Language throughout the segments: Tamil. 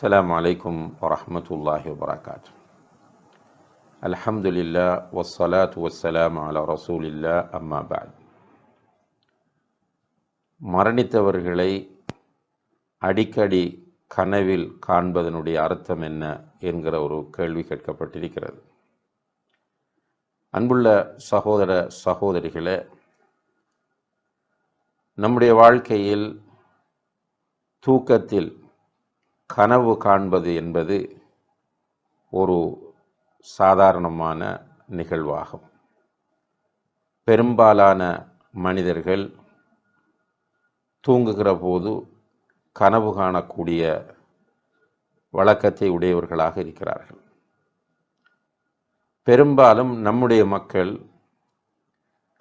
السلام عليكم ورحمة الله وبركاته. الحمد لله والصلاة والسلام على رسول الله أما بعد. மரணித்தவர்களை அடிக்கடி கனவில் காண்பதனுடைய அர்த்தம் என்ன என்கிற ஒரு கேள்வி கேட்கப்பட்டிருக்கிறது. அன்புள்ள சகோதர சகோதரிகளே, நம்முடைய வாழ்க்கையில் தூக்கத்தில் கனவு காண்பது என்பது ஒரு சாதாரணமான நிகழ்வாகும். பெரும்பாலான மனிதர்கள் தூங்குகிற போது கனவு காணக்கூடிய வழக்கத்தை உடையவர்களாக இருக்கிறார்கள். பெரும்பாலும் நம்முடைய மக்கள்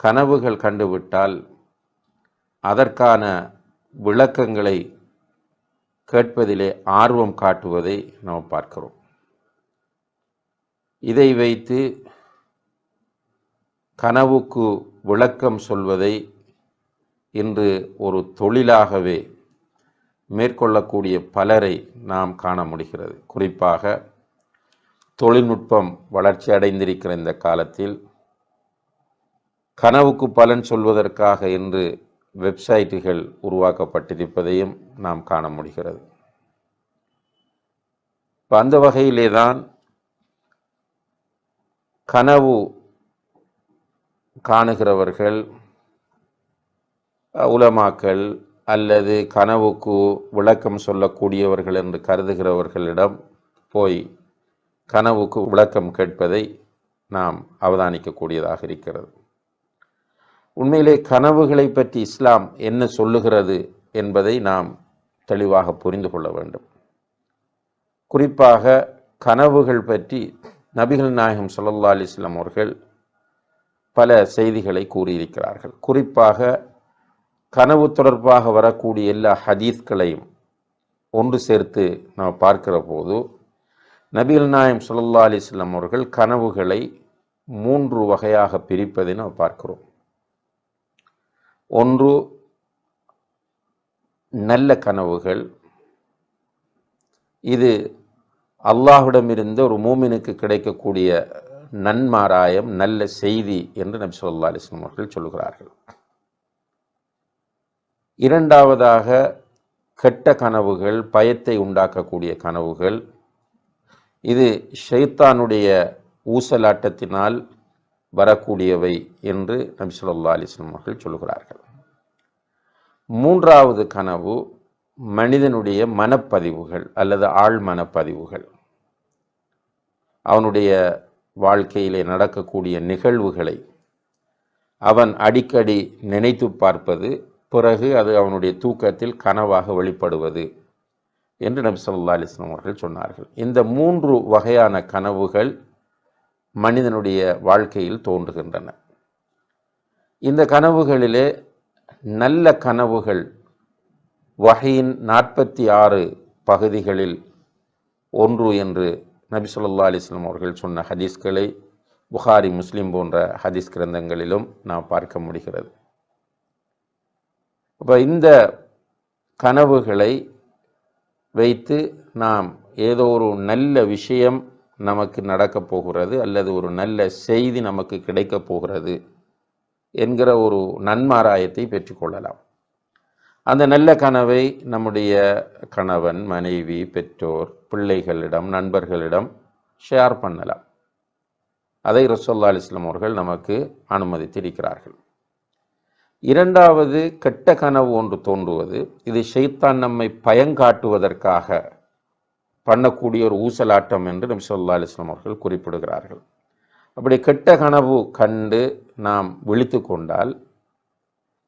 கனவுகள் கண்டுவிட்டால் அதற்கான விளக்கங்களை கேட்பதிலே ஆர்வம் காட்டுவதை நாம் பார்க்கிறோம். இதை வைத்து கனவுக்கு விளக்கம் சொல்வதை இன்று ஒரு தொழிலாகவே மேற்கொள்ளக்கூடிய பலரை நாம் காண முடிகிறது. குறிப்பாக தொழில்நுட்பம் வளர்ச்சி அடைந்திருக்கிற இந்த காலத்தில் கனவுக்கு பலன் சொல்வதற்காக என்று வெப்சைட்டுகள் உருவாக்கப்பட்டிருப்பதையும் நாம் காண முடிகிறது. அந்த வகையிலே தான் கனவு காணுகிறவர்கள் உலமாக்கள் அல்லது கனவுக்கு விளக்கம் சொல்லக்கூடியவர்கள் என்று கருதுகிறவர்களிடம் போய் கனவுக்கு விளக்கம் கேட்பதை நாம் அவதானிக்கக்கூடியதாக இருக்கிறது. உண்மையிலே கனவுகளை பற்றி இஸ்லாம் என்ன சொல்லுகிறது என்பதை நாம் தெளிவாக புரிந்து கொள்ள வேண்டும். குறிப்பாக கனவுகள் பற்றி நபிகள் நாயகம் ஸல்லல்லாஹு அலைஹி வஸல்லம் அவர்கள் பல செய்திகளை கூறியிருக்கிறார்கள். குறிப்பாக கனவு தொடர்பாக வரக்கூடிய எல்லா ஹதீஸ்களையும் ஒன்று சேர்த்து நாம் பார்க்கிற போது நபிகள் நாயகம் ஸல்லல்லாஹு அலைஹி வஸல்லம் அவர்கள் கனவுகளை 3 வகையாக பிரிப்பதை நாம் பார்க்கிறோம். ஒன்று நல்ல கனவுகள். இது அல்லாஹ்விடமிருந்து ஒரு மூமினுக்கு கிடைக்கக்கூடிய நன்மாராயம், நல்ல செய்தி என்று நபி ஸல்லல்லாஹு அலைஹி வஸல்லம் அவர்கள் சொல்கிறார்கள். இரண்டாவதாக கெட்ட கனவுகள், பயத்தை உண்டாக்கக்கூடிய கனவுகள். இது ஷைத்தானுடைய ஊசலாட்டத்தினால் வரக்கூடியவை என்று நபி ஸல்லல்லாஹு அலைஹி வஸல்லம் அவர்கள் சொல்கிறார்கள். மூன்றாவது கனவு மனிதனுடைய மனப்பதிவுகள் அல்லது ஆழ் மனப்பதிவுகள். அவனுடைய வாழ்க்கையிலே நடக்கக்கூடிய நிகழ்வுகளை அவன் அடிக்கடி நினைத்து பார்ப்பது, பிறகு அது அவனுடைய தூக்கத்தில் கனவாக வெளிப்படுவது என்று நபி ஸல்லல்லாஹு அலைஹி வஸல்லம் அவர்கள் சொன்னார்கள். இந்த 3 வகையான கனவுகள் மனிதனுடைய வாழ்க்கையில் தோன்றுகின்றன. இந்த கனவுகளிலே நல்ல கனவுகள் வஹீன் 46 பகுதிகளில் ஒன்று என்று நபி ஸல்லல்லாஹு அலைஹி வஸல்லம் அவர்கள் சொன்ன ஹதீஸ்களை புகாரி, முஸ்லிம் போன்ற ஹதீஸ் கிரந்தங்களிலும் நாம் பார்க்க முடிகிறது. அப்போ இந்த கனவுகளை வைத்து நாம் ஏதோ ஒரு நல்ல விஷயம் நமக்கு நடக்கப் போகிறது அல்லது ஒரு நல்ல செய்தி நமக்கு கிடைக்கப் போகிறது என்கிற ஒரு நன்மாராயத்தை பெற்றுக்கொள்ளலாம். அந்த நல்ல கனவை நம்முடைய கணவன், மனைவி, பெற்றோர், பிள்ளைகளிடம், நண்பர்களிடம் ஷேர் பண்ணலாம். அதை ரசூலுல்லாஹி அலைஹி வஸல்லம் அவர்கள் நமக்கு அனுமதித்திருக்கிறார்கள். இரண்டாவது, கெட்ட கனவு ஒன்று தோன்றுவது. இது ஷைத்தான் நம்மை பயங்காட்டுவதற்காக பண்ணக்கூடிய ஒரு ஊசலாட்டம் என்று நபி ஸல்லல்லாஹு அலைஹி வஸல்லம் அவர்கள் குறிப்பிடுகிறார்கள். அப்படி கெட்ட கனவு கண்டு நாம் விழித்து கொண்டால்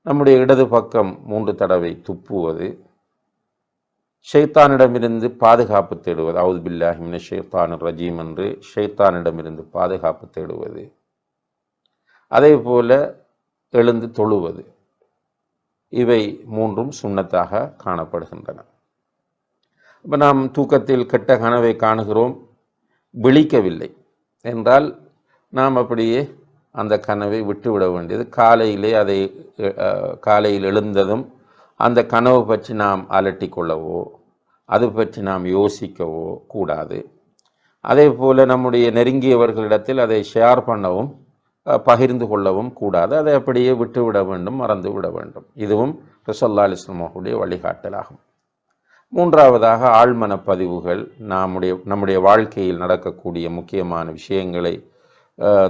நம்முடைய இடது பக்கம் 3 தடவை துப்புவது, ஷைத்தானிடமிருந்து பாதுகாப்பு தேடுவது, அவுது பில்லாஹி மினஷ் ஷைத்தானிர் ரஜீம் என்று ஷைத்தானிடமிருந்து பாதுகாப்பு தேடுவது, அதே போல எழுந்து தொழுவது, இவை 3ம் சுன்னத்தாக காணப்படுகின்றன. இப்போ நாம் தூக்கத்தில் கெட்ட கனவை காணுகிறோம், விழிக்கவில்லை என்றால் நாம் அப்படியே அந்த கனவை விட்டுவிட வேண்டியது. காலையில் எழுந்ததும் அந்த கனவு பற்றி நாம் அலட்டி கொள்ளவோ அது பற்றி நாம் யோசிக்கவோ கூடாது. அதே போல் நம்முடைய நெருங்கியவர்களிடத்தில் அதை ஷேர் பண்ணவும் பகிர்ந்து கொள்ளவும் கூடாது. அதை அப்படியே விட்டுவிட வேண்டும், மறந்து விட வேண்டும். இதுவும் ரசூலுல்லாஹி அலைஹி வஸல்லம் அவர்களுடைய வழிகாட்டலாகும். மூன்றாவதாக ஆழ்மன பதிவுகள். நம்முடைய வாழ்க்கையில் நடக்கக்கூடிய முக்கியமான விஷயங்களை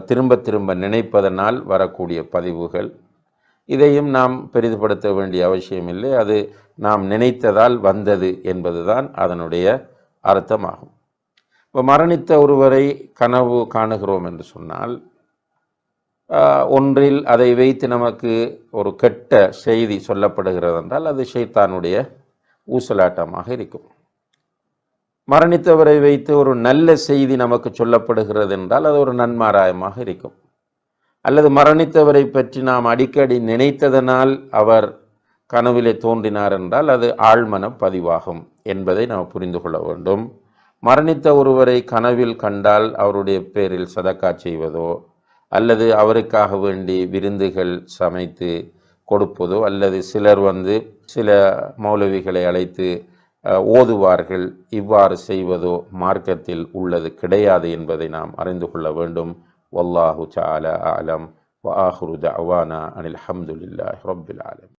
திரும்ப திரும்ப நினைப்பதனால் வரக்கூடிய பதிவுகள். இதையும் நாம் பெரிதுபடுத்த வேண்டிய அவசியமில்லை. அது நாம் நினைத்ததால் வந்தது என்பதுதான் அதனுடைய அர்த்தமாகும். இப்போ மரணித்த ஒருவரை கனவு காணுகிறோம் என்று சொன்னால், ஒன்றில் அதை வைத்து நமக்கு ஒரு கெட்ட செய்தி சொல்லப்படுகிறது என்றால் அது ஷைத்தானுடைய ஊசலாட்டமாக இருக்கும். மரணித்தவரை வைத்து ஒரு நல்ல செய்தி நமக்கு சொல்லப்படுகிறது என்றால் அது ஒரு நன்மாராயமாக இருக்கும். அல்லது மரணித்தவரை பற்றி நாம் அடிக்கடி நினைத்ததனால் அவர் கனவிலே தோன்றினார் என்றால் அது ஆழ்மன பதிவாகும் என்பதை நாம் புரிந்து கொள்ள வேண்டும். மரணித்த ஒருவரை கனவில் கண்டால் அவருடைய பேரில் சதக்கா செய்வதோ அல்லது அவருக்காக வேண்டி விருந்துகள் சமைத்து கொடுப்பதோ அல்லது சிலர் சில மௌலவிகளை அழைத்து ஓதுவார்கள், இவ்வாறு செய்வதோ மார்க்கத்தில் உள்ளது கிடையாது என்பதை நாம் அறிந்து கொள்ள வேண்டும். வல்லாஹு தஆலா அஅலம் வ ஆகிரு தஅவானா அனில் ஹம்துலில்லாஹி ரப்பில் ஆலமீன்.